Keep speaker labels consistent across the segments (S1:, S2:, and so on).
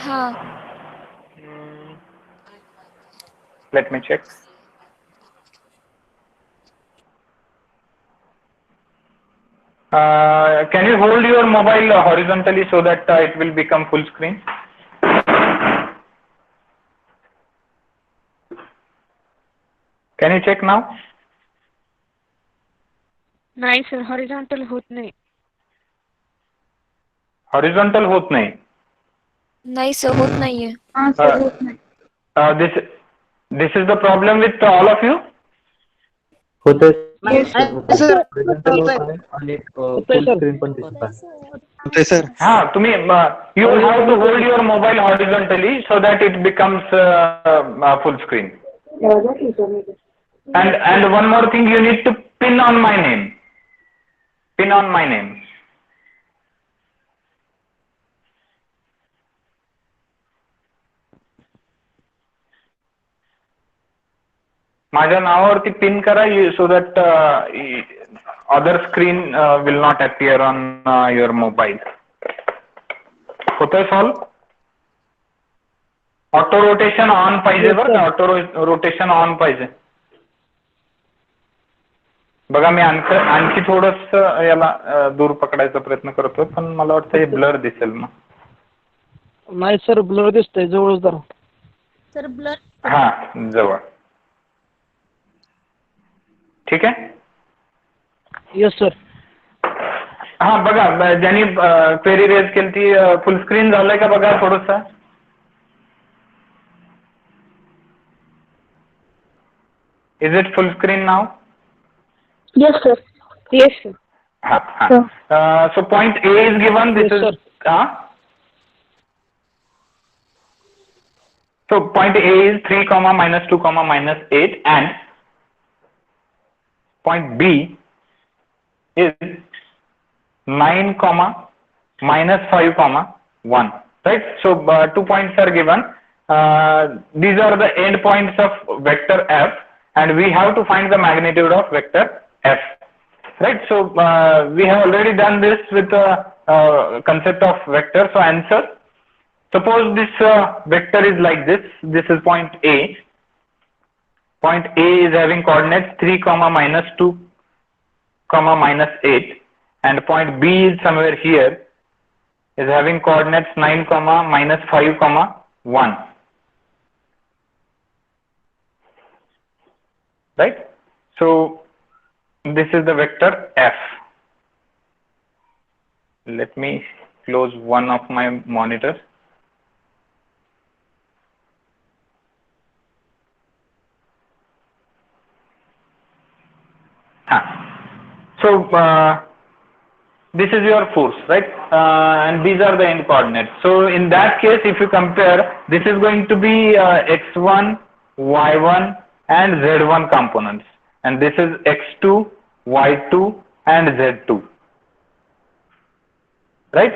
S1: हाँ.
S2: Let me check. Can you hold your mobile horizontally so that it will become full screen? Can you check now?
S1: नाही sir, horizontal होत नाही.
S2: Horizontal होत नाही.
S1: नाही sir, होत नाहीये.
S2: This is the problem with all of you.
S3: होते
S1: Yes.
S3: Horizontal होत आहे आणि फुल स्क्रीन पण दिसत आहे.
S4: होते सर.
S2: हाँ, तुम्ही you have to hold your mobile horizontally so that it becomes full screen. And one more thing, you need to pin on my name. Pin on my name. माझ्या नावावरती pin करा so that other screen will not appear on your mobile. होतंय solve? Auto rotation on पाहिजे बरं का, auto rotation on पाहिजे. बघा मी आणखी थोडस याला दूर पकडायचा प्रयत्न करतो, पण मला वाटतं हे ब्लर दिसेल मग.
S5: नाही सर, ब्लर दिसतंय, जवळच धरा.
S6: Sir blur.
S2: हा, जवळ. ठीक आहे.
S5: Yes sir.
S2: हा बघा, ज्यांनी क्वेरी रेज केली ती फुल स्क्रीन झालंय का बघा थोडस. Is it full screen now?
S6: Yes sir.
S1: Yes sir.
S2: So point A is given. This
S5: Yes,
S2: is so point A is 3 comma minus 2 comma minus 8, and point B is 9 comma minus 5 comma 1. Right. So 2 points are given. These are the end points of vector f, and we have to find the magnitude of vector f. Right. So we have already done this with the concept of vector. So answer. Suppose this vector is like this. This is point A. Point A is having coordinates 3 comma minus 2 comma minus 8, and point B is somewhere here, is having coordinates 9 comma minus 5 comma 1. Right. So this is the vector f. Let me close one of my monitors. So this is your force, right? And these are the end coordinates. So in that case, if you compare, this is going to be x1, y1 and z1 components, and this is x2, y2 and z2, right?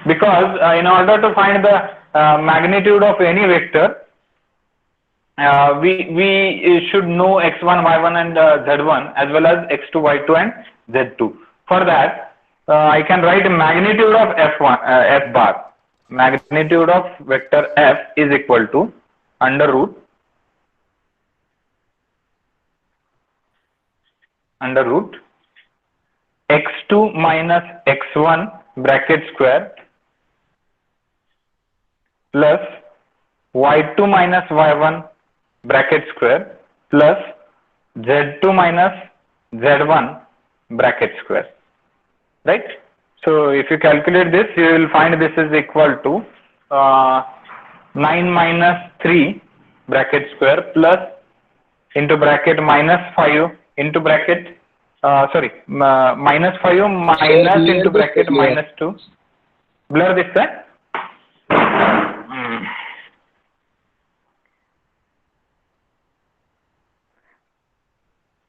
S2: Because in order to find the magnitude of any vector, we should know x1, y1 and z1, as well as x2, y2 and z2. For that, I can write a magnitude of f1, f bar. Magnitude of vector f is equal to under root x2 minus x1 bracket square plus y2 minus y1 bracket square plus z2 minus z1 bracket square. Right. So if you calculate this, you will find this is equal to 9 minus 3 bracket square plus into bracket minus 5 into bracket minus 5 minus into bracket minus 2. Blur this है.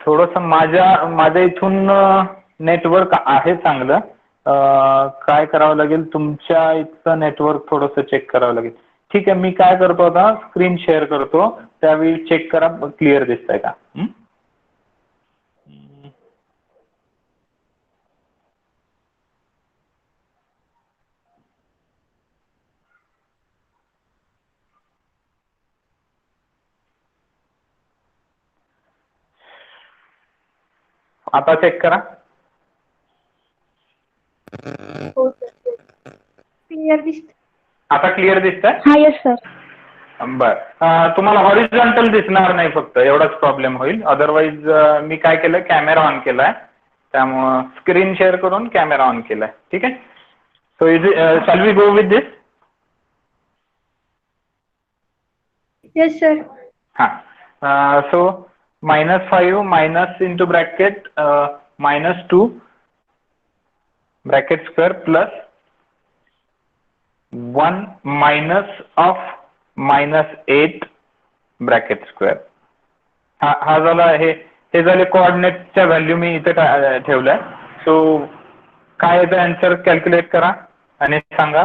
S2: थोडंसं माझ्या इथून network आहे चांगलं. काय करावं लागेल, तुमच्या इथचं नेटवर्क थोडंसं चेक करावं लागेल. ठीक आहे, मी काय करतो आता, स्क्रीन शेअर करतो, त्यावेळी चेक करा क्लिअर दिसतंय का. आता चेक करा.
S6: हो सर. क्लिअर दिसत.
S2: आता क्लिअर दिसतंय.
S6: हा येस सर.
S2: बर, तुम्हाला हॉरिझॉन्टल दिसणार नाही, फक्त एवढाच प्रॉब्लेम होईल. अदरवाईज मी काय केलं, कॅमेरा ऑन केलाय, त्यामुळं स्क्रीन शेअर करून कॅमेरा ऑन केलाय. ठीक आहे. So is shall we go with this.
S6: Yes sir.
S2: हाँ, so -5 minus into bracket -2 bracket square plus 1 minus of -8 bracket square. हा झाला, हे झाले कोऑर्डिनेटच्या व्हॅल्यू मी इथे ठेवलंय. सो काय येतं आन्सर कॅल्क्युलेट करा आणि सांगा.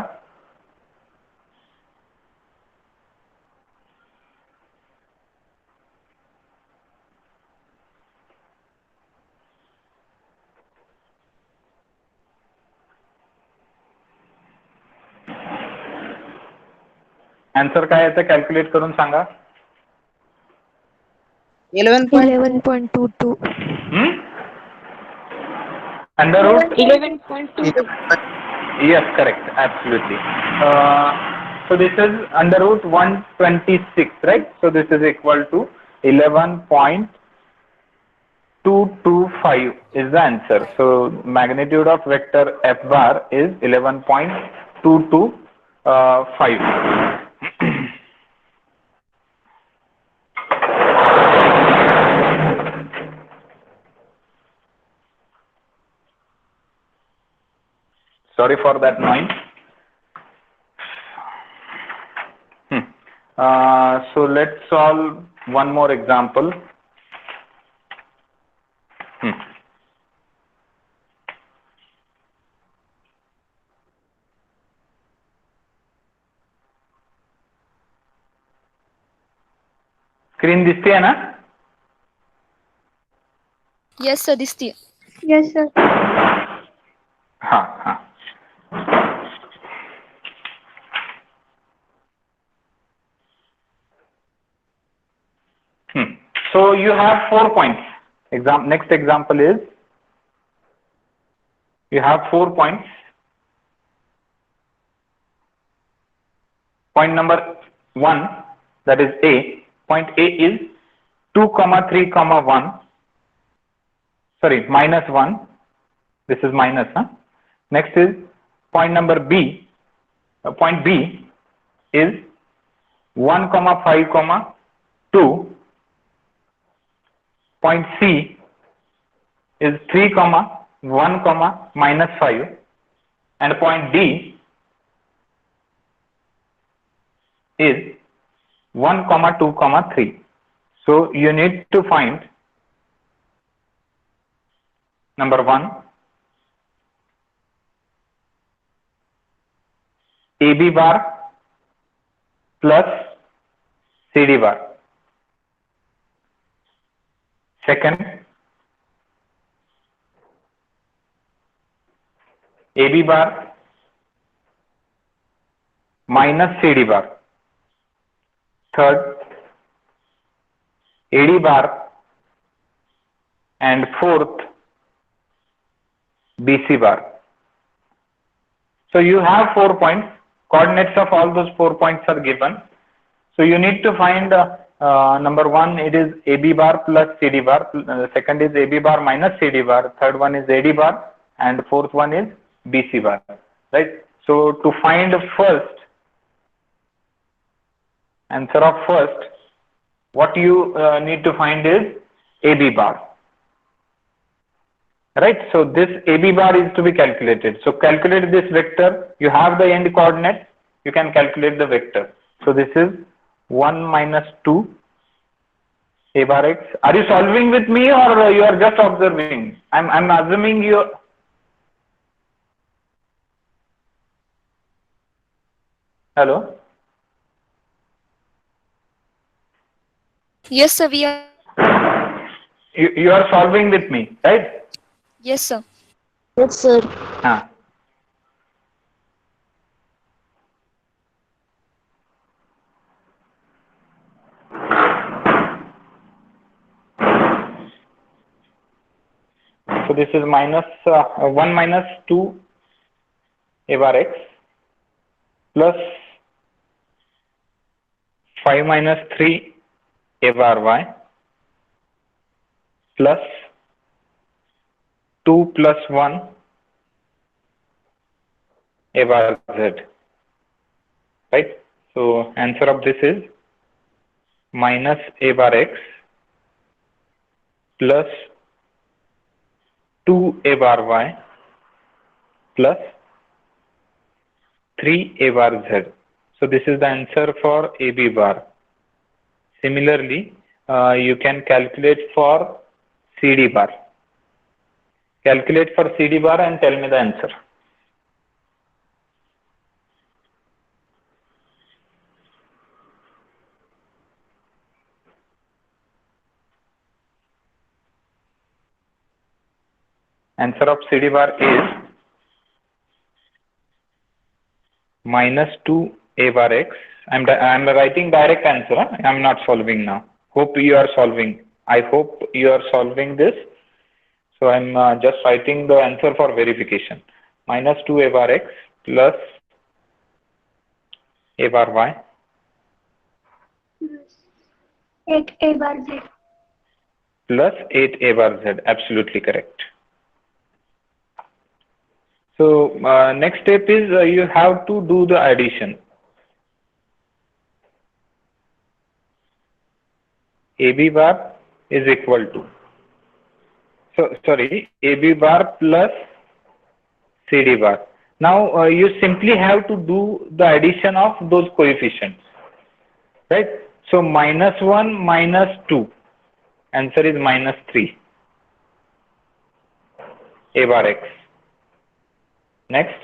S2: आन्सर काय येतं कॅल्क्युलेट करून सांगा.
S1: 11.22.
S2: Under root
S1: 11.22.
S2: Yes, correct, absolutely. So this is under root 126, right? So this is equal to 11.225 is the answer. So magnitude of vector f bar is 11.225. Sorry for that noise. So let's solve one more example. Screen दिसते है ना?
S1: Yes sir, दिसतीये.
S6: Yes sir.
S2: हाँ हाँ. So you have 4 points. Next example is, you have 4 points. Point number 1, that is A. Point A is 2, 3, 1. Sorry, -1. This is minus. Next is point number B. Point B is 1, 5, 2. Point C is 3, 1, -5, and point D is 1, 2, 3. So you need to find number 1, AB bar plus CD bar. Second, AB bar minus CD bar. Third, AD bar, and fourth, BC bar. So you have 4 points. Coordinates of all those 4 points are given. So you need to find number 1, it is AB bar plus CD bar. Second is AB bar minus CD bar. Third one is AD bar, and fourth one is BC bar. Right. So to find first answer of first, what you need to find is AB bar. Right. So this AB bar is to be calculated. So calculate this vector. You have the end coordinate. You can calculate the vector. So this is 1 minus 2 A bar x. Are you solving with me, or you are just observing? I'm assuming you. Hello.
S1: Yes sir, we are.
S2: You are solving with me, right?
S1: Yes sir.
S6: Yes sir.
S2: हाँ. So this is minus 1 minus 2 a bar x plus 5 minus 3 a bar y plus 2 plus 1 a bar z, right? So answer of this is minus a bar x plus 2 a bar y plus 3 a bar z. So this is the answer for AB bar. Similarly, you can calculate for CD bar. Calculate for CD bar and tell me the answer. Answer of CD bar is minus 2 a bar x. I'm writing direct answer. Huh? I'm not solving now. Hope you are solving. I hope you are solving this. So I'm just writing the answer for verification. Minus 2 a bar x plus a bar y
S6: 8 A bar Z.
S2: plus 8 a bar z. Absolutely correct. So next step is you have to do the addition. AB bar is equal to, AB bar plus CD bar. Now you simply have to do the addition of those coefficients, right? So minus 1 minus 2, answer is minus 3 a bar x. Next,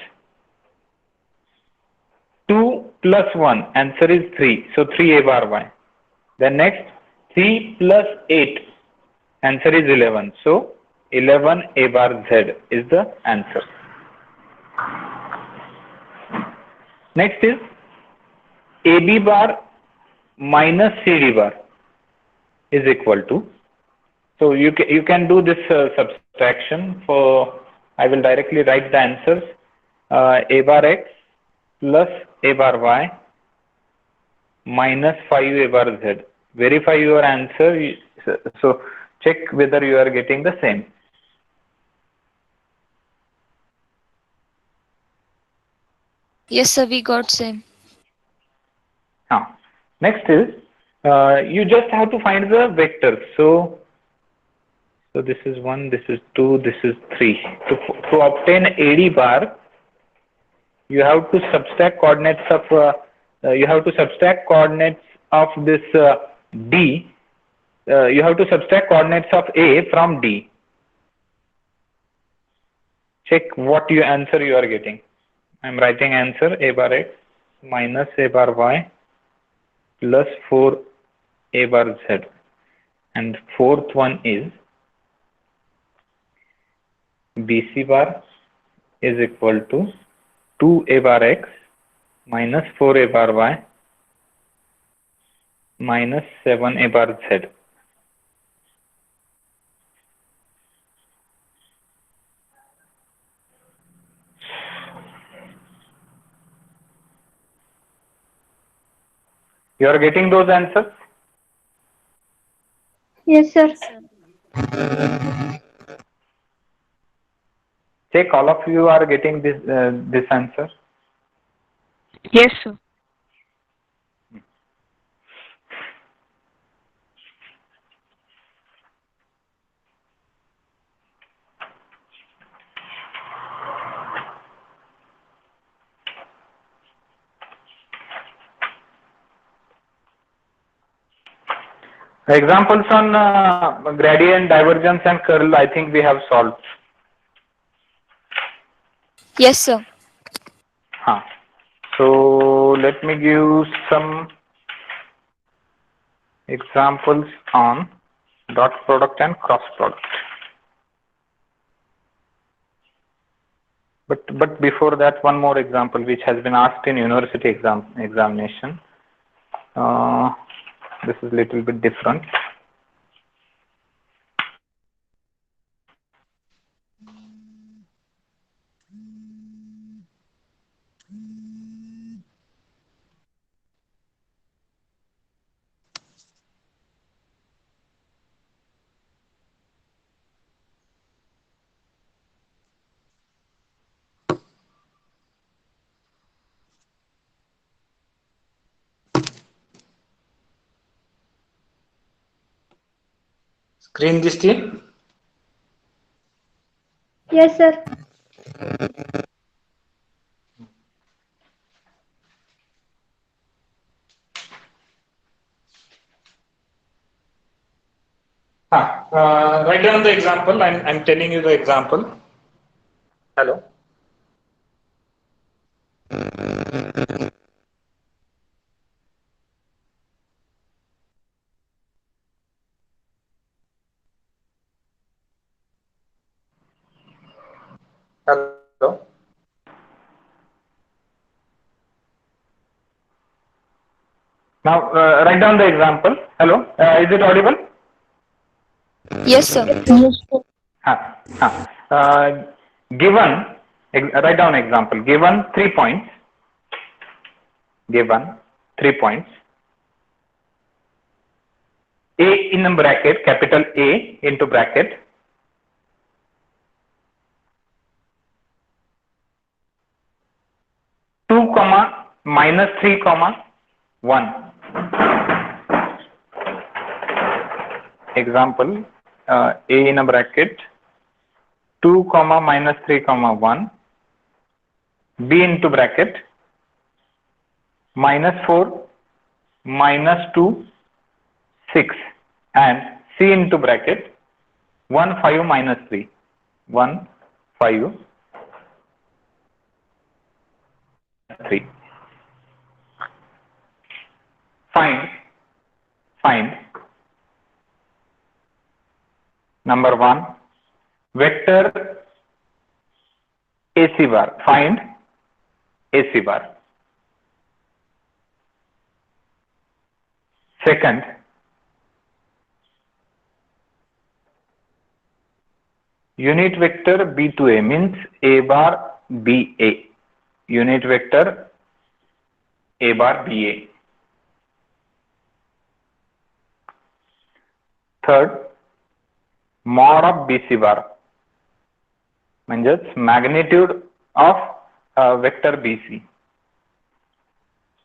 S2: 2 plus 1, answer is 3, so 3 a bar y. Then next, 3 plus 8, answer is 11, so 11 a bar z is the answer. Next is AB bar minus CD bar is equal to, so you can do this subtraction. For I will directly write the answers. A bar x plus a bar y minus 5 a bar z. Verify your answer. So check whether you are getting the same.
S1: Yes, sir. We got same.
S2: Next is you just have to find the vectors. So this is 1, this is 2, this is 3. To obtain AD bar, you have to subtract coordinates of this D. You have to subtract coordinates of A from D. Check what your answer you are getting. I'm writing answer A bar x minus A bar y plus 4 a bar z, and fourth one is BC bar is equal to 2 a bar x minus 4 a bar y minus 7 a bar z. You are getting those answers?
S6: Yes, sir.
S2: Check all of you are getting this answer.
S4: Yes, sir.
S2: Examples on gradient, divergence and curl, I think we have solved.
S1: Yes, sir.
S2: So let me give some examples on dot product and cross product. But before that, one more example which has been asked in university examination. This is little bit different. Screen दिसते?
S6: Yes, sir.
S2: Write down the example. I'm telling you the example. Hello. Hello. Now write down the example. Hello. Is it audible?
S1: Yes, sir.
S2: Given, write down example. Given 3 points. Given 3 points. A in a bracket, capital A into bracket. Two comma minus 3 comma 1. Example, A in a bracket, 2 comma minus 3 comma 1, B into bracket, minus 4, minus 2, 6, and C into bracket, 1, 5, minus 3, 1, 5, 3. Find number 1, vector AC bar. Find AC bar. Second, unit vector B to A means A bar B A. Unit vector A bar B A. Third, mod of BC bar. म्हणजेच magnitude of vector BC.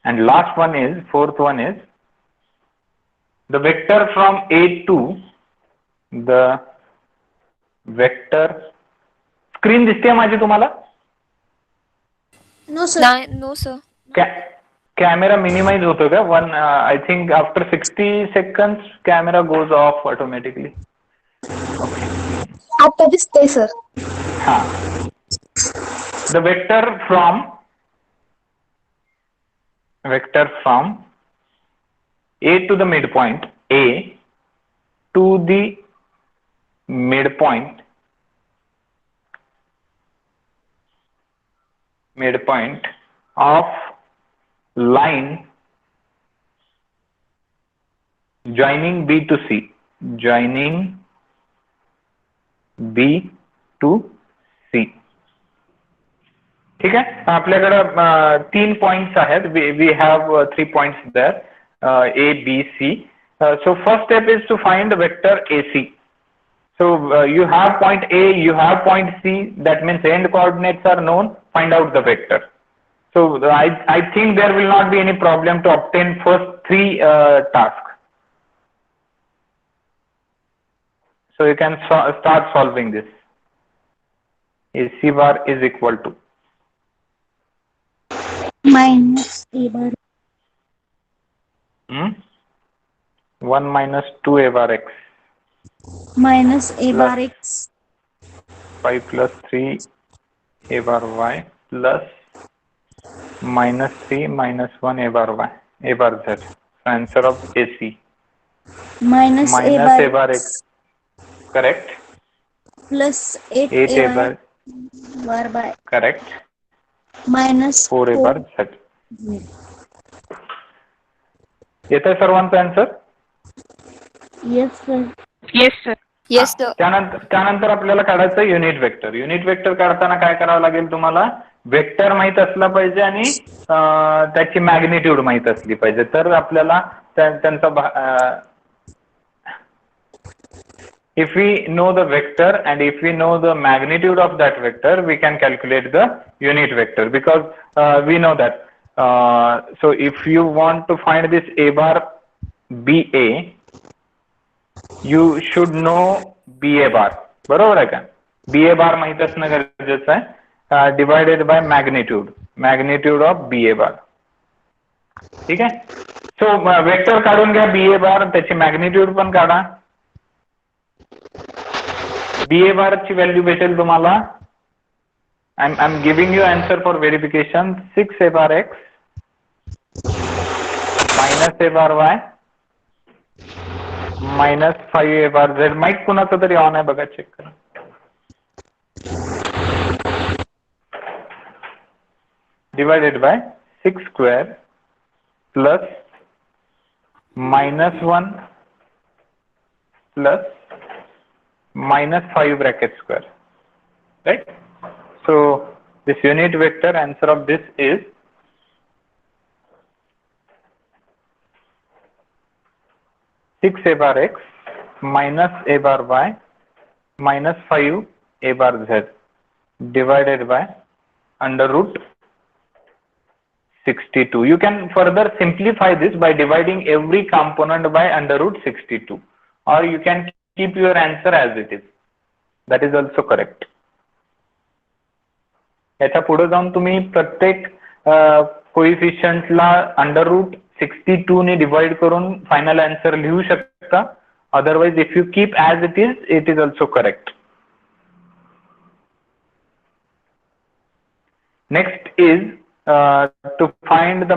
S2: And last one is, fourth one is, the vector from A to the vector. Screen दिसते माझी तुम्हाला?
S6: No, sir.
S1: No, sir.
S2: Camera minimize होतो का? I think after 60 seconds camera goes off automatically.
S6: After this day, sir.
S2: The vector from A to the midpoint, A to the midpoint of line joining B to C, joining B to C. ठीक आहे. आपल्याकडे 3 points आहेत. We have 3 points there, A, B, C. So first step is to find the vector AC. So you have point A, you have point C. That means end coordinates are known. Find out the vector. So I think there will not be any problem to obtain first 3 tasks. So you can start solving this. AC bar is equal to
S6: Minus A bar.
S2: 1 minus 2 A bar X.
S6: Minus A bar X.
S2: 5 plus 3 A bar Y plus minus 3 minus 1 A bar Y, A bar Z. So answer of AC.
S6: Minus
S2: A bar X. Correct.
S6: Plus 8
S2: A bar.
S6: by.
S2: Correct.
S6: Minus
S2: 4 A bar Z. येत आहे सर्वांचा answer?
S6: Yes, sir.
S4: Yes, sir.
S1: Yes, sir.
S2: त्यानंतर आपल्याला काढायचं unit vector. Unit vector काढताना काय करावं लागेल तुम्हाला? वेक्टर माहित असला पाहिजे आणि त्याची मॅग्निट्यूड माहित असली पाहिजे, तर आपल्याला त्यांचा if we know the vector and if we know the magnitude of that vector, we can calculate the unit vector, because we know that. So if you want to find this A bar BA, you should know B A bar. बरोबर आहे का? B A बार माहित असणं गरजेचं आहे. Divided by magnitude of B A bar. ठीक आहे. So vector काढून घ्या बी ए बार, त्याची मॅग्निट्यूड पण काढा. बी ए बार ची व्हॅल्यू भेटेल तुम्हाला. I'm giving you answer for verification. 6 a bar x minus a bar y minus 5 a bar z. Mic कुणाचं तरी ऑन आहे बघा, चेक करा. Divided by 6 square plus -1 plus -5 bracket square. Right? So this unit vector answer of this is 6 a bar x minus a bar y minus 5 a bar z divided by under root 62. You can further simplify this by dividing every component by under root 62, or you can keep your answer as it is. That is also correct. याच्या पुढे जाऊन तुम्ही प्रत्येक कोइफिशियंटला under root 62 ने divide करून final answer लिहू शकता. Otherwise if you keep as it is also correct. Next is to find the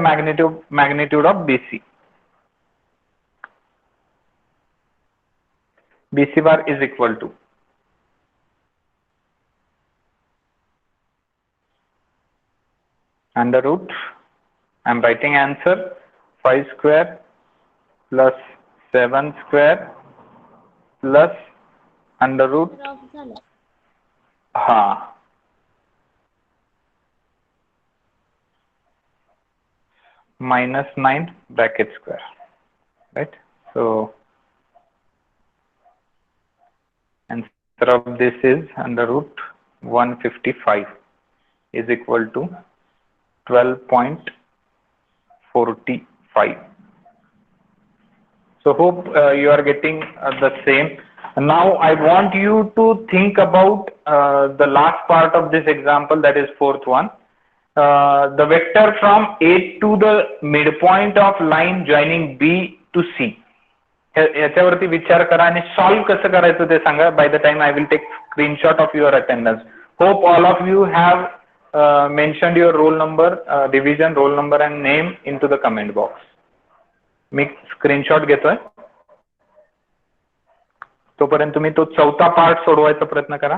S2: magnitude of BC. BC bar is equal to under root, I'm writing answer 5 square plus 7 square plus under root minus 9 bracket square. Right? So answer of this is under root 155 is equal to 12.45. So hope you are getting the same. Now I want you to think about the last part of this example, that is fourth one. The vector from A to the midpoint of line joining B to C. याच्यावरती विचार करा आणि solve कसं करायचं ते सांगा. By the time I will take screenshot of your attendance. Hope all of you have mentioned your roll number, division, roll number and name into the comment box. Me screenshot घेतोय. तोपर्यंत तुम्ही तो चौथा part सोडवायचा प्रयत्न करा.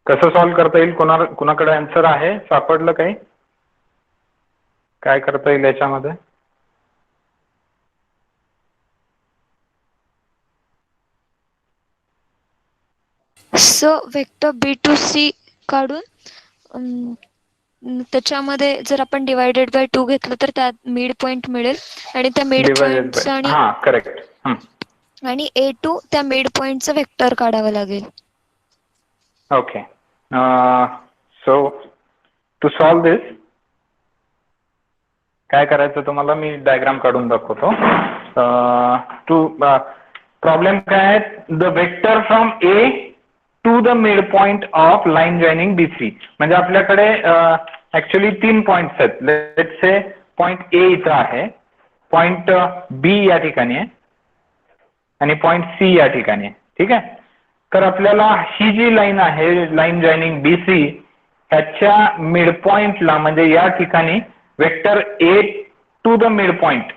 S2: कसं solve करता येईल? कुणाकडे आन्सर आहे? सापडलं काही? काय करता येईल याच्यामध्ये?
S1: सो वेक्टर B2C काढून त्याच्यामध्ये जर आपण डिवायडेड बाय 2 घेतलं तर त्यात मिड पॉइंट मिळेल आणि त्या मिड
S2: डिवायडेड बाय,
S1: पॉइंटचं
S2: हा करेक्ट.
S1: आणि A2 त्या मिड पॉइंटचं वेक्टर काढावं लागेल.
S2: Okay, so to solve this काय करायचं तुम्हाला, मी डायग्राम काढून दाखवतो. प्रॉब्लेम काय आहे? The vector from A to the mid point of line joining BC. म्हणजे आपल्याकडे ऍक्च्युली 3 पॉइंट्स आहेत. लेट्स से पॉइंट ए इथं आहे, पॉइंट B या ठिकाणी आहे आणि पॉइंट C या ठिकाणी आहे. ठीक आहे. तर आपल्याला ही जी लाईन आहे, लाईन जॉईनिंग BC, ह्याच्या मिड पॉइंटला म्हणजे या ठिकाणी vector A to the mid point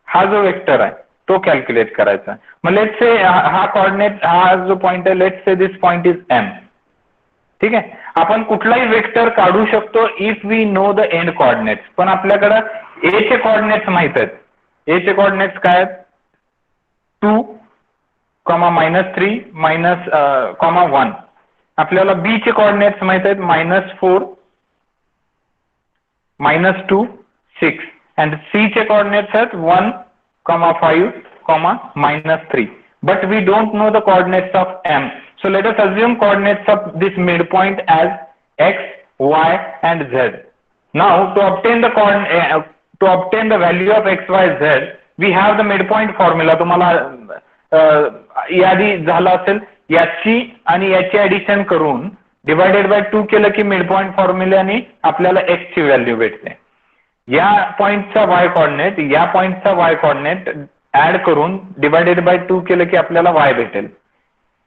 S2: हा जो वेक्टर आहे तो कॅल्क्युलेट करायचा. मग लेट्स से हा कॉर्डिनेट, हा जो पॉइंट आहे, let's say this point is M. ठीक आहे. आपण कुठलाही वेक्टर काढू शकतो if we know the end coordinates. पण आपल्याकडे ए चे कॉर्डिनेट्स माहित आहेत. ए चे कॉर्डिनेट्स काय आहेत? 2, -3, -1. आपल्याला B चे कॉर्डिनेट्स माहित आहेत, -4, -2, 6. and C चे coordinates आहेत 1, 5, -3. But we don't know the coordinates of M. So let us assume coordinates of this midpoint as X, Y, and Z. Now to obtain the value of X, Y, Z, we have the midpoint formula. तुम्हाला यादी झालं असेल, याची आणि याची addition करून divided by 2 केलं की मिडपॉइंट फॉर्म्युल्याने आपल्याला X ची व्हॅल्यू भेटते. या पॉइंटचा Y कॉर्डिनेट, या पॉइंटचा Y कॉर्डिनेट ऍड करून डिवायडेड बाय 2 केलं की आपल्याला Y भेटेल.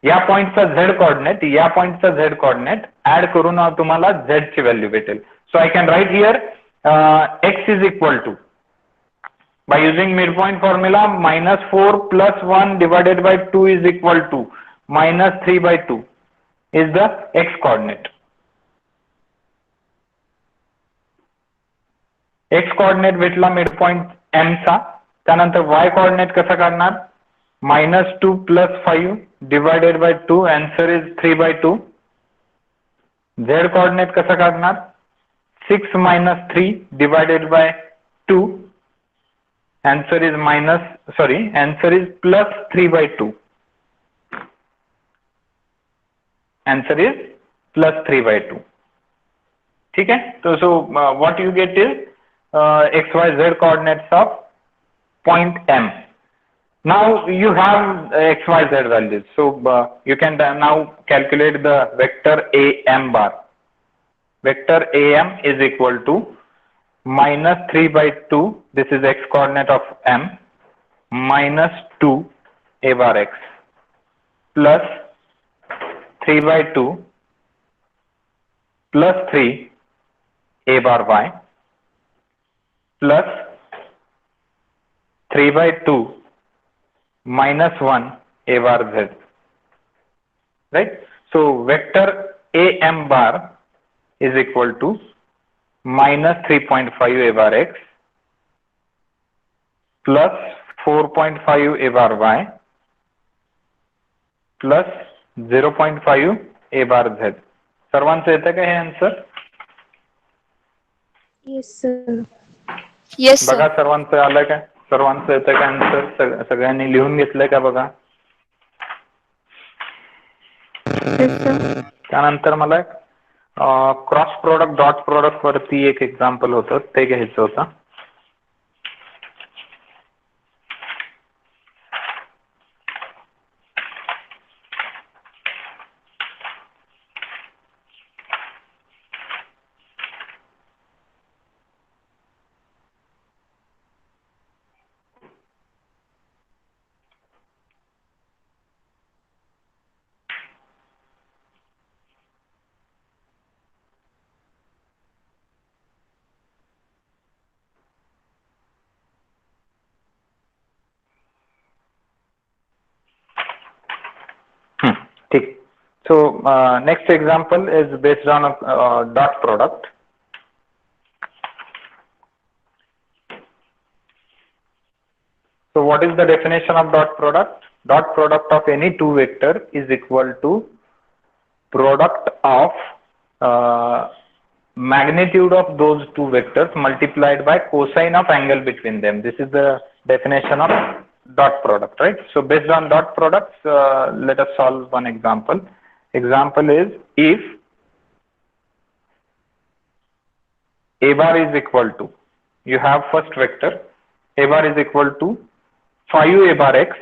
S2: या पॉइंटचा Z कॉर्डिनेट, या पॉइंटचा Z कॉर्डिनेट ऍड करून तुम्हाला Z ची व्हॅल्यू भेटेल. So I can write here X is equal to, by using midpoint formula, -4 + 1 divided by 2 is equal to -3/2 is the X coordinate. X coordinate भेटला midpoint M चा. त्यानंतर Y coordinate कसा काढणार? -2 + 5 divided by 2, answer is 3/2. Z coordinate कसा काढणार? 6 - 3 divided by 2, answer is +3/2. Answer is +3/2. ठीक है. So what you get is X, Y, Z coordinates of point M. Now you have X, Y, Z values. So you can now calculate the vector AM bar. Vector AM is equal to -3/2, this is X coordinate of M, -2 A bar X plus 3/2 plus 3 A bar Y plus 3/2 -1 A bar Z. Right? So vector AM bar is equal to -3.5 A bar X plus 4.5 A bar Y plus 0.5 A bar Z. सर्वांचं येतं का हे answer?
S6: Yes, sir.
S1: Yes
S2: बघा
S1: sir.
S2: सर्वांचं आलं का? सर्वांचं येतं का आन्सर? सगळ्यांनी लिहून घेतलंय का बघा? त्यानंतर मला क्रॉस प्रोडक्ट, डॉट प्रोडक्ट वरती एक एक्झाम्पल होतं, ते घ्यायचं होतं. So next example is based on a dot product. So what is the definition of dot product? Dot product of any two vector is equal to product of magnitude of those two vectors multiplied by cosine of angle between them. This is the definition of dot product, right? So based on dot products, let us solve one example. Example is if a bar is equal to, you have first vector, a bar is equal to 5a bar x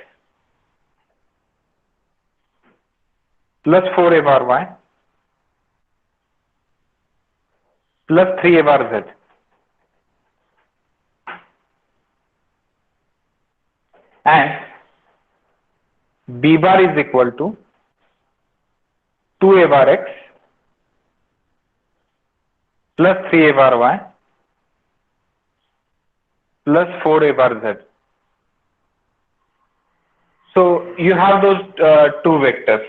S2: plus 4a bar y plus 3a bar z. And b bar is equal to 2a bar x plus 3a bar y plus 4a bar z. So you have those two vectors.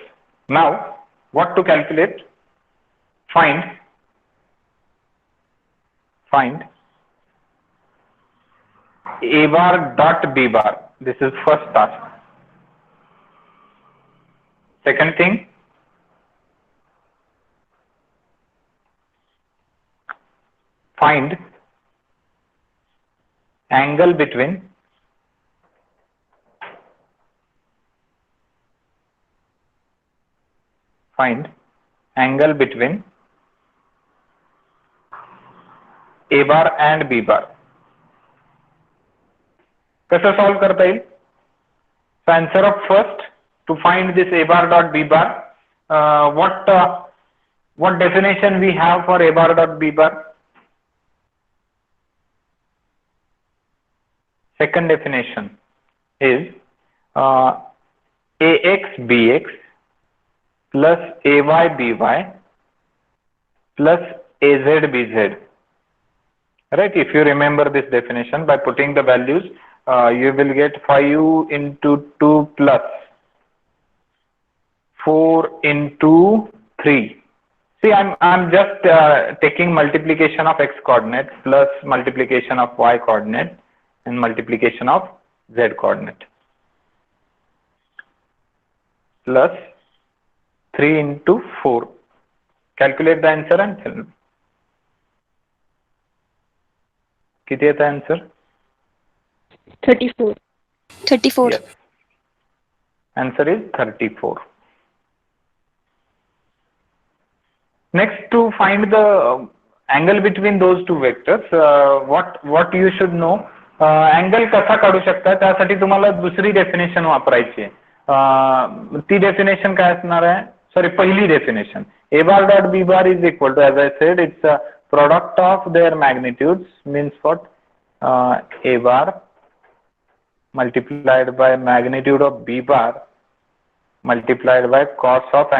S2: Now what to calculate? Find a bar dot b bar. This is first task. Second thing, find angle between a bar and b bar. कसं solve करता येईल? So answer of first, to find this a bar dot b bar, what definition we have for a bar dot b bar? Second definition is ax bx plus ay by plus az bz. Right? If you remember this definition, by putting the values, you will get 5 into 2 plus 4 into 3. See, I'm just taking multiplication of x coordinate plus multiplication of y coordinate and multiplication of z coordinate plus 3 into 4. Calculate the answer and tell me. किती येता answer?
S4: 34.
S1: 34.
S2: Yes. Answer is 34. Next, to find the angle between those two vectors, what you should know, angle कसा काढू शकता त्यासाठी तुम्हाला दुसरी definition वापरायची आहे. ती डेफिनेशन काय असणार आहे? सॉरी, पहिली definition a bar dot b bar is equal to, as I said, it's a product of their magnitudes, means what? A bar multiplied by magnitude of b bar multiplied by cos of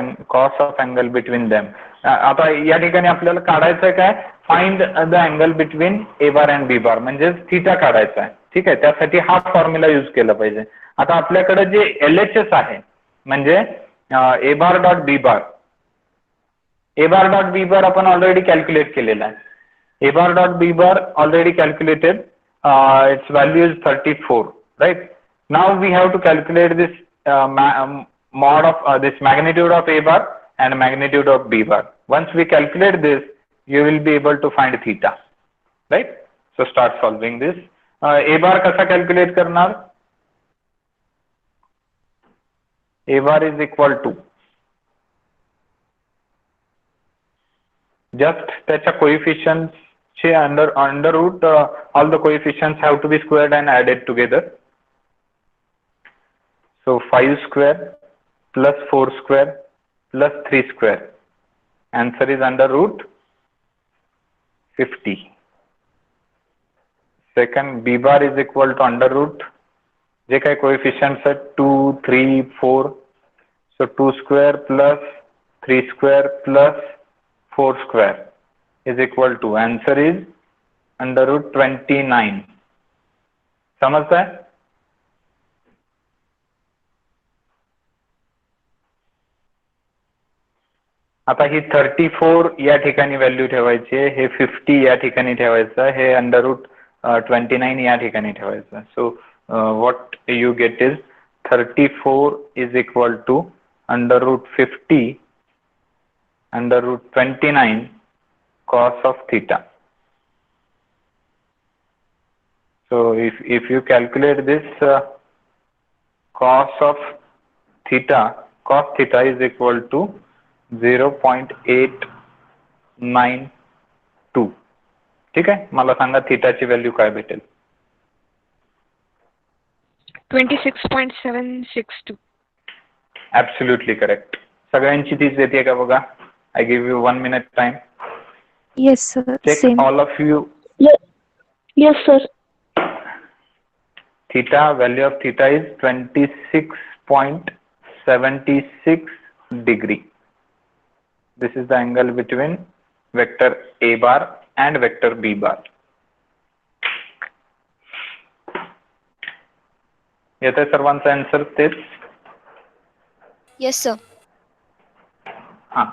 S2: angle between them. आता या ठिकाणी आपल्याला काढायचं काय? Find the angle between A bar and B bar, म्हणजे theta काढायचा आहे. ठीक आहे, त्यासाठी हा फॉर्म्युला यूज केला पाहिजे. आता आपल्याकडे जे LHS आहे म्हणजे A bar dot B bar, A bar dot B bar आपण ऑलरेडी कॅल्क्युलेट केलेला आहे. A bar dot B bar already calculated, its value is 34, right? Now we have to calculate this mod of this magnitude of a bar and magnitude of b bar. Once we calculate this, you will be able to find theta, right? So start solving this. A bar कसा calculate करणार? A bar is equal to just त्याच्या coefficients चे under root, all the coefficients have to be squared and added together. So 5 square plus 4 square plus 3 square. Answer is under root 50. Second, b bar is equal to under root, जे काही coefficients are 2, 3, 4. So 2 square plus 3 square plus 4 square is equal to, answer is under root 29. समझता है? आता ही 34 या ठिकाणी value ठेवायची आहे, हे 50 या ठिकाणी ठेवायचं, हे √29 या ठिकाणी ठेवायचं. So what you get is 34 is equal to √50 √29 cos of theta. So if you calculate this cos theta is equal to 0.892. ठीक आहे, मला सांगा थीटाची व्हॅल्यू काय भेटेल?
S4: 26.762.
S2: Absolutely correct. सगळ्यांची तीच येते का बघा? I give you 1 minute time.
S1: Yes, sir.
S2: Check
S1: Same.
S2: all of you.
S6: Yes, sir.
S2: Theta, value of theta is 26.76 degree. This is the angle between vector A bar and vector B bar. येते सर्वांचा answer तेच?
S1: Yes, sir.
S2: हां.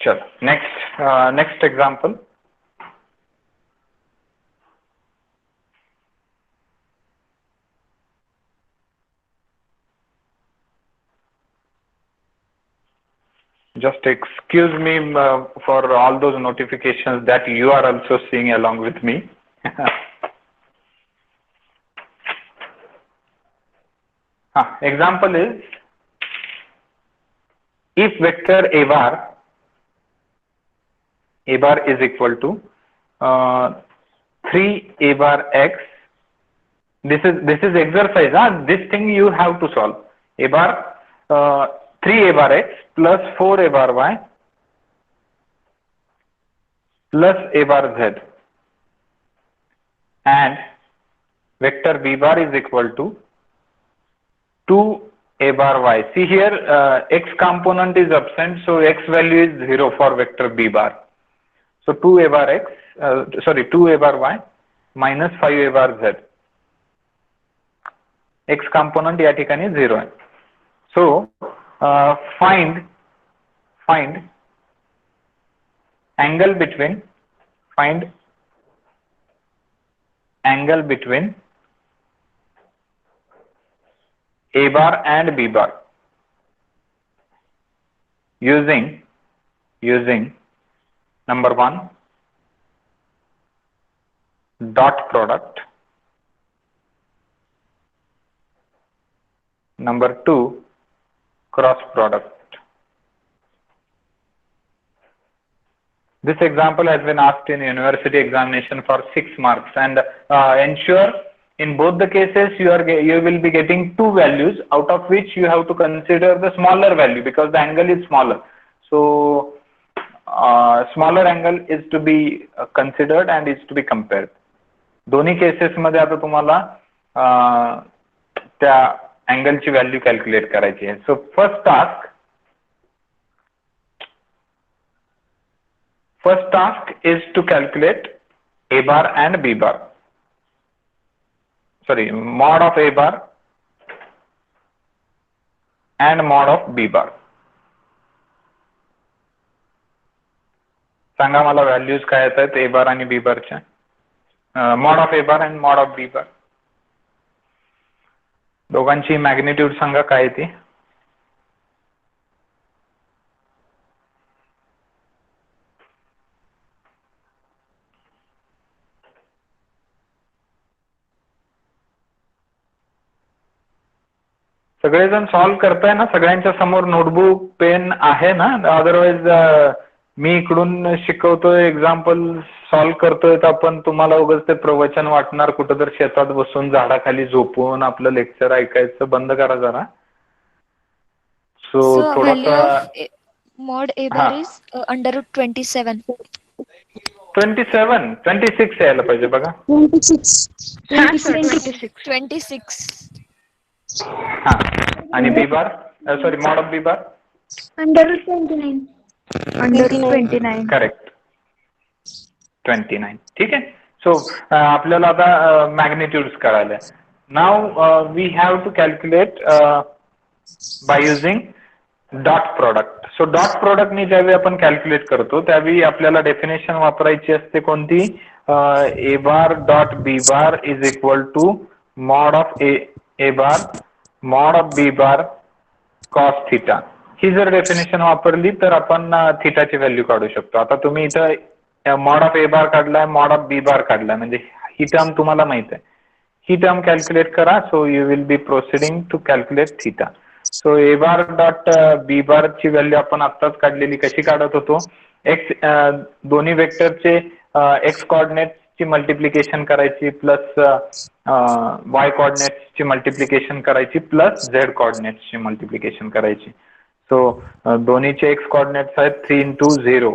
S2: चलो next example. Just excuse me for all those notifications that you are also seeing along with me. Example is, if vector A bar is equal to 3A bar x. This is exercise. This thing you have to solve. A bar 3A bar x plus 4A bar y plus A bar z, and vector B bar is equal to 2A bar y. See here, x component is absent, so x value is 0 for vector B bar. So 2A bar x, 2A bar y minus 5A bar z. X component या ठिकाणी 0 आहे. So find angle between A bar and B bar using number 1 dot product, number 2 cross product. This example has been asked in university examination for 6 marks, and ensure in both the cases you will be getting 2 values, out of which you have to consider the smaller value because the angle is smaller. So smaller angle is to be considered and is to be compared. दोन्ही cases मध्ये आता तुम्हाला त्या अँगलची value calculate करायची आहे. So first task is to calculate A bar and B bar. Sorry, mod of A bar and mod of B bar. सांगा मला values काय येतात A bar आणि B bar च्या. mod of A bar and mod of B bar. दोघांची magnitude सांगा काय आहे ती. सगळेजण सॉल्व करताय ना? सगळ्यांच्या समोर नोटबुक पेन आहे ना? अदरवाइज मी इकडून शिकवतोय, एक्झाम्पल सॉल्व करतोय, तर आपण तुम्हाला उगाच ते प्रवचन वाटणार, कुठं तर शेतात बसून झाडाखाली झोपून आपलं लेक्चर ऐकायचं बंद करा जरा. सो
S1: value
S2: थोडासा
S1: of mod A bar is √27.
S2: 26 यायला पाहिजे बघा.
S1: 26.
S2: हा, आणि B bar, sorry, mod of B bar
S6: √29.
S4: Under
S6: 29.
S4: 29.
S2: Correct 29. ठीक आहे. सो आपल्याला आता मॅग्निट्यूड्स कळाले. Now we have to calculate by using dot product. So dot प्रोडक्टनी ज्यावेळी आपण कॅल्क्युलेट करतो त्यावेळी आपल्याला डेफिनेशन वापरायची असते कोणती? A bar dot B bar is equal to mod of A bar mod of B bar cos theta. ही जर डेफिनेशन वापरली तर आपण थिटाची व्हॅल्यू काढू शकतो. आता तुम्ही इथं मॉड ऑफ ए बार काढलाय, मॉड ऑफ बी बार काढलाय, म्हणजे ही टर्म तुम्हाला माहित आहे. ही टर्म कॅल्क्युलेट करा. So you will be proceeding to calculate theta. So A bar dot B bar ची व्हॅल्यू आपण आत्ताच काढलेली. कशी काढत होतो? एक्स दोन्ही वेक्टरचे एक्स कोऑर्डिनेटची मल्टिप्लिकेशन करायची प्लस वाय कोऑर्डिनेट्सची मल्टिप्लिकेशन करायची प्लस झेड कोऑर्डिनेट्सची मल्टिप्लिकेशन करायची. सो दोन्हीचे एक्स कोऑर्डिनेट्स आहेत 3 into 0.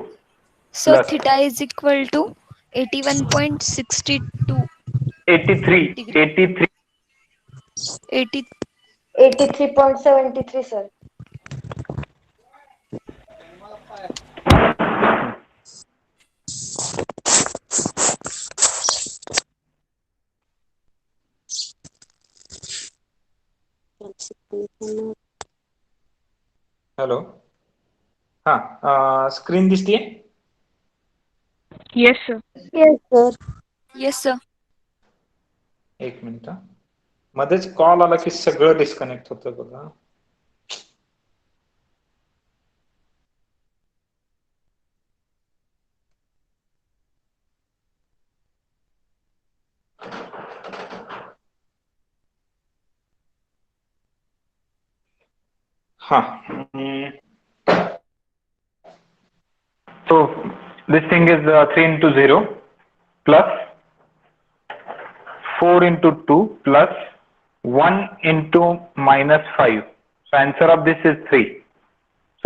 S1: सो
S2: Plus.
S1: Theta is equal to 81.62
S2: 83
S1: degree.
S2: 83
S1: 80
S6: 83.73, sir.
S2: Hello. हा स्क्रीन दिसतीये?
S4: Yes, sir.
S6: Yes, sir.
S1: Yes sir.
S2: एक मिनिट. मध्येच कॉल आला की सगळं डिस्कनेक्ट होतं बघा. हा. So this thing is 3 into 0 plus 4 into 2 plus 1 into minus 5. So answer of this is 3.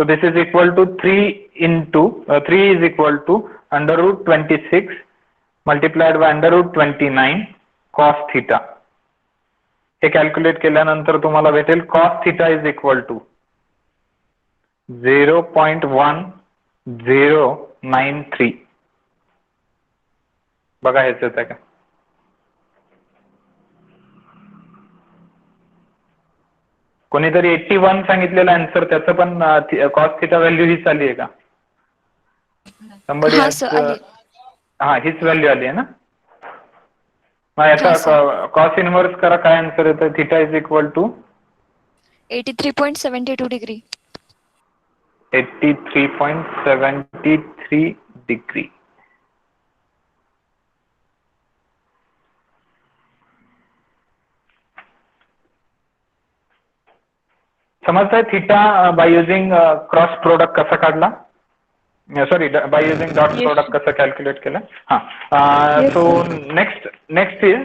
S2: So this is equal to 3 into 3 is equal to under root 26 multiplied by under root 29 cos theta. Hey calculate केल्यानंतर तुम्हाला भेटेल cos theta is equal to 0.1093. बघा हेच येतं का? कोणीतरी 81 सांगितलेलं answer, त्याचं पण कॉस थिटा व्हॅल्यू हीच आली आहे का? Somebody
S1: हा
S2: has,
S1: सर आली.
S2: हा हीच व्हॅल्यू आली आहे ना? मग
S1: हा,
S2: याचा
S1: सर.
S2: कॉस इनव्हर्स करा, काय आन्सर येतं? Theta is equal to
S1: 83.72 degree.
S2: 83.73 degree. समजतंय theta by using cross product कसा काढला? Sorry, by using dot
S4: Yes.
S2: Product कसं कॅल्क्युलेट केलं? हा.
S6: Yes,
S2: so
S6: sir.
S2: Next is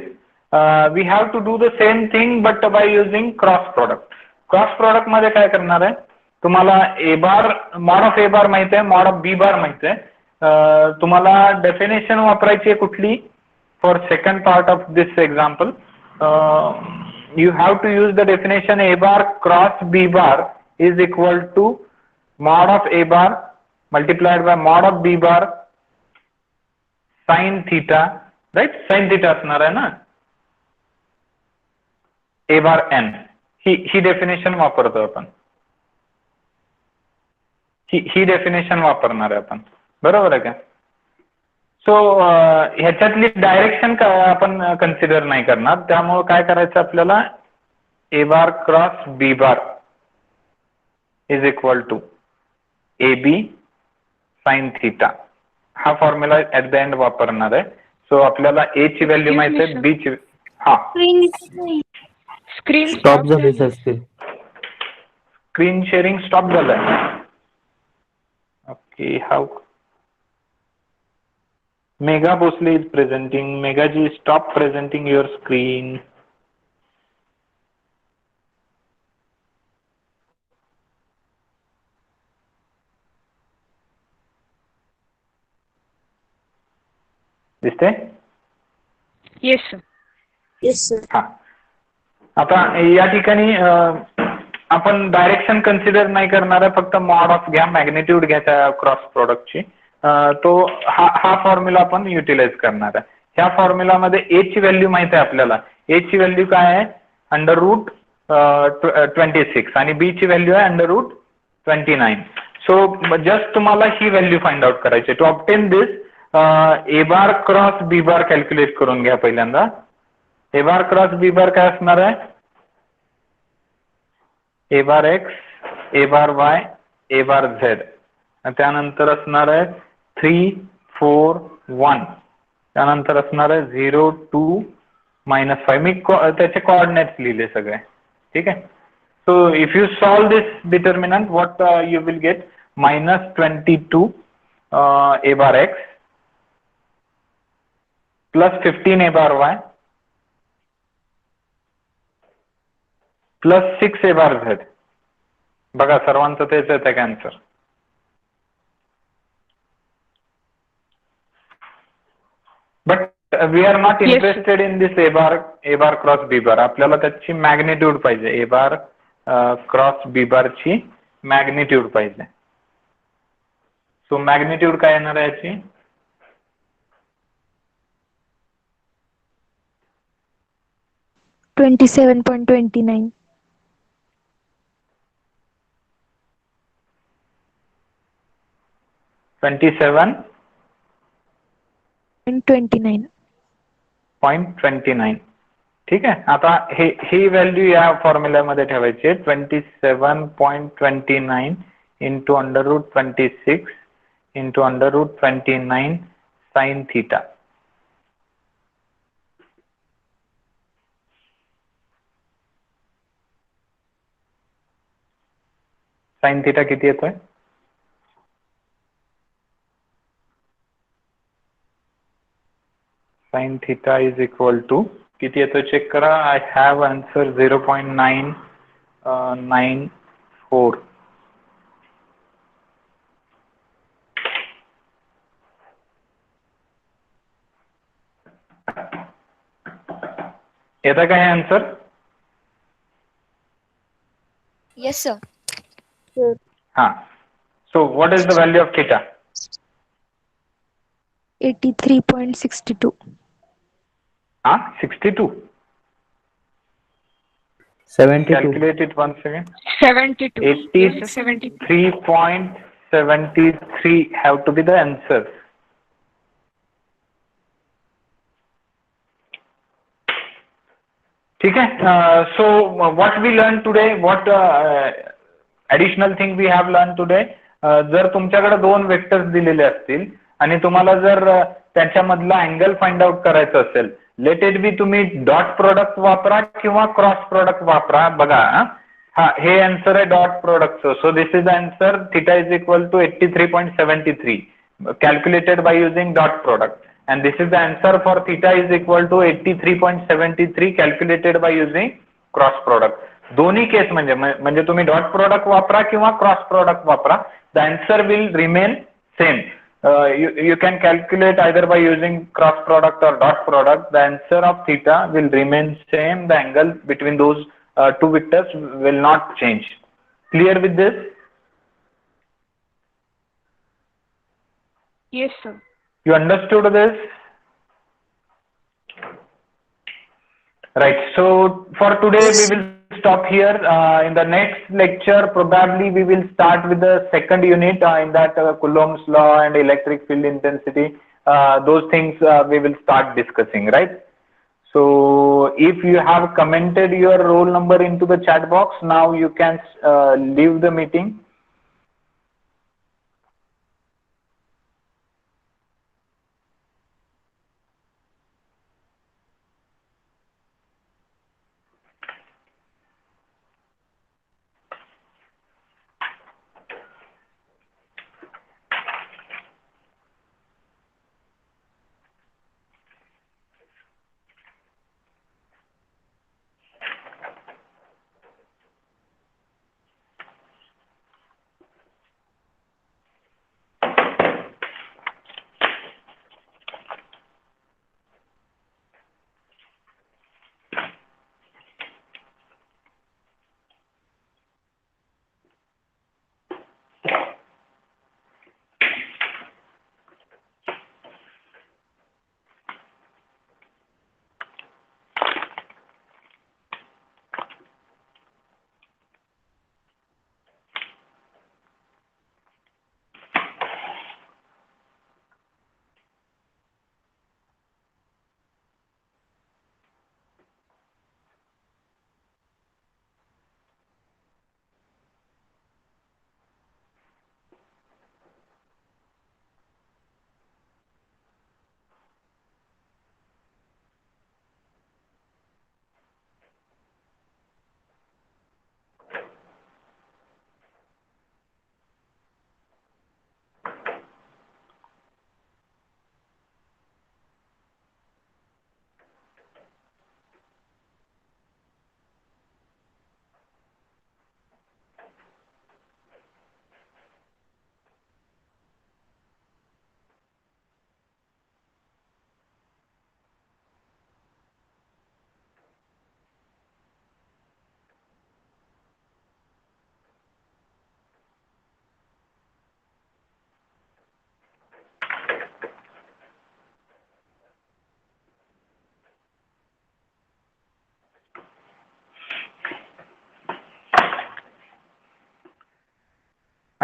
S2: we have to do the same thing but by using cross product. Cross product मध्ये काय करणार आहे? तुम्हाला ए बार मॉड ऑफ ए बार माहित आहे, मॉड ऑफ बी बार माहित आहे. तुम्हाला डेफिनेशन वापरायची आहे कुठली? For second part of this example you have to use the definition a bar cross b bar is equal to mod of a bar multiplied by mod of b bar sin theta, right? Sin theta असणार आहे ना, a bar n. He definition वापरतो आपण. ही definition वापरणार आहे आपण, बरोबर आहे का? सो ह्याच्यातली डायरेक्शन आपण कन्सिडर नाही करणार. त्यामुळे काय करायचं आपल्याला? A bar cross B bar is equal to A B sine theta. हा फॉर्म्युला ऍट द एंड वापरणार आहे. सो आपल्याला ए ची व्हॅल्यू माहित आहे, बी ची. हा,
S4: Screen
S3: स्टॉप झाले sir screen.
S2: Screen sharing stop झालंय. Okay, how? Megha Bhosle is presenting. Megha ji, stop presenting your screen. दिसते?
S4: Yes, sir.
S6: Yes, sir.
S2: हा. आता या ठिकाणी आपण डायरेक्शन कन्सिडर नाही करणार आहे, फक्त मॉड ऑफ घ्या, मॅग्निट्यूड घ्या त्या क्रॉस प्रोडक्टची. तो हा फॉर्म्युला आपण युटिलाइज करणार आहे. ह्या फॉर्म्युलामध्ये ए ची व्हॅल्यू माहिती आहे आपल्याला. ए ची व्हॅल्यू काय आहे? अंडर रूट 26 आणि बी ची व्हॅल्यू आहे अंडर रूट 29. सो जस्ट तुम्हाला ही व्हॅल्यू फाइंड आउट करायची. To obtain this A bar cross B bar calculate करून घ्या पहिल्यांदा. ए बार क्रॉस बी बार काय असणार आहे? A bar x, A bar Y, A bar Z. त्यानंतर असणार आहे 3, 4, 1. त्यानंतर असणार आहे 0, 2, -5. मी त्याचे कोऑर्डिनेट्स लिहिले सगळे. ठीक आहे. So if you solve this determinant, what you will get? -22 A bar X plus 15 A bar Y plus 6 A bar Z. बघा सर्वांचं तेच येतं का answer? But we are not interested in this A bar cross B bar. आपल्याला त्याची magnitude पाहिजे. ए bar cross B bar ची magnitude पाहिजे. सो मॅग्निट्यूड काय येणार आहे याची?
S1: $27.29.
S2: 27.29. ठीक आहे. आता ही व्हॅल्यू या फॉर्म्युल्यामध्ये ठेवायची आहे. 27.29 into under root 26 into under root 29 sine theta. Sine theta किती येतोय? Sine theta is equal to किती येतोय चेक करा. I have answer 0.994. येतं काय आन्सर?
S1: Yes, sir.
S2: हा. So what is the value of theta?
S1: 83.62.
S2: हा 62.
S3: 72.
S2: Calculate it once again.
S4: 72. Yes, sir. 72.
S2: 83.73 have to be the answer. ठीक है. So what we learned today, what additional thing we have learned today, जर तुमच्याकडे दोन vectors दिलेले असतील आणि तुम्हाला जर त्याच्यामधला अँगल फाइंड आउट करायचं असेल, लेट इट बी तुम्ही डॉट प्रोडक्ट वापरा किंवा क्रॉस प्रोडक्ट वापरा. बघा हा हे आन्सर आहे डॉट प्रोडक्टचं. So this is the answer. Theta is equal to 83.73 calculated by using dot product, and this is the answer for theta is equal to 83.73 calculated by using cross product. दोन्ही case म्हणजे तुम्ही dot product वापरा किंवा cross product वापरा, the answer will remain same. You can calculate either by using cross product or dot product. The answer of theta will remain same. The angle between those two vectors will not change. Clear with this?
S4: Yes, sir.
S2: You understood this? Right. So for today we will stop here. In the next lecture probably we will start with the second unit in that Coulomb's law and electric field intensity. Those things we will start discussing, right? So if you have commented your roll number into the chat box, now you can leave the meeting.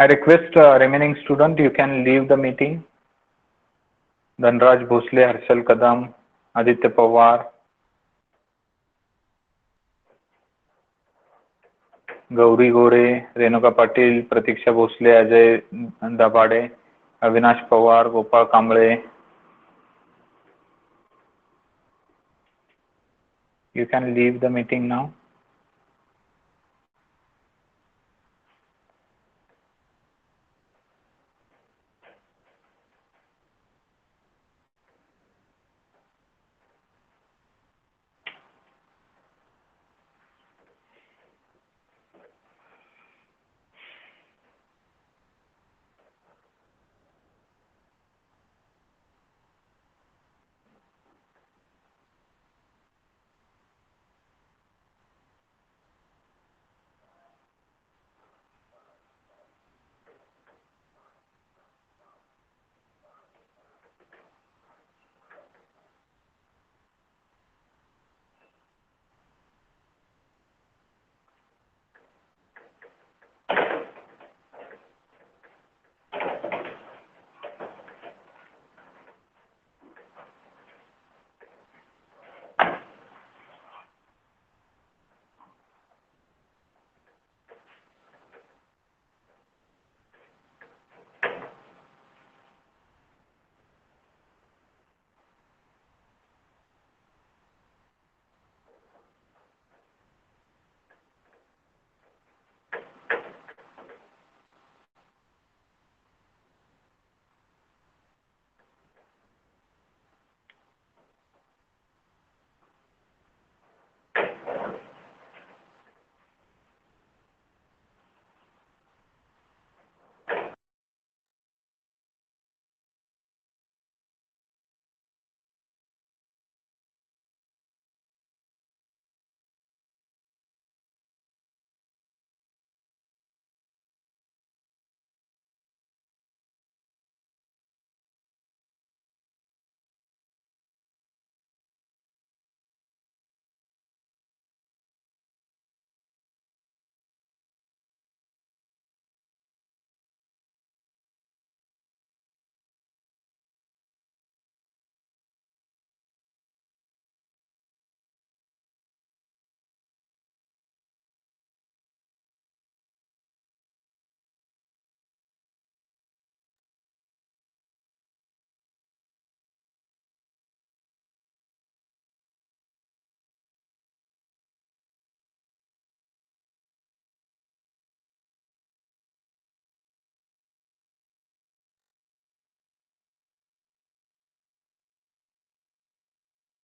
S2: I request remaining student, you can leave the meeting. Dhanraj Bhosle, Harshal Kadam, Aditya Pawar, Gauri Gore, Renuka Patil, Pratiksha Bhosle, Ajay Dabade, Avinash Pawar, Gopal Kamble. You can leave the meeting now.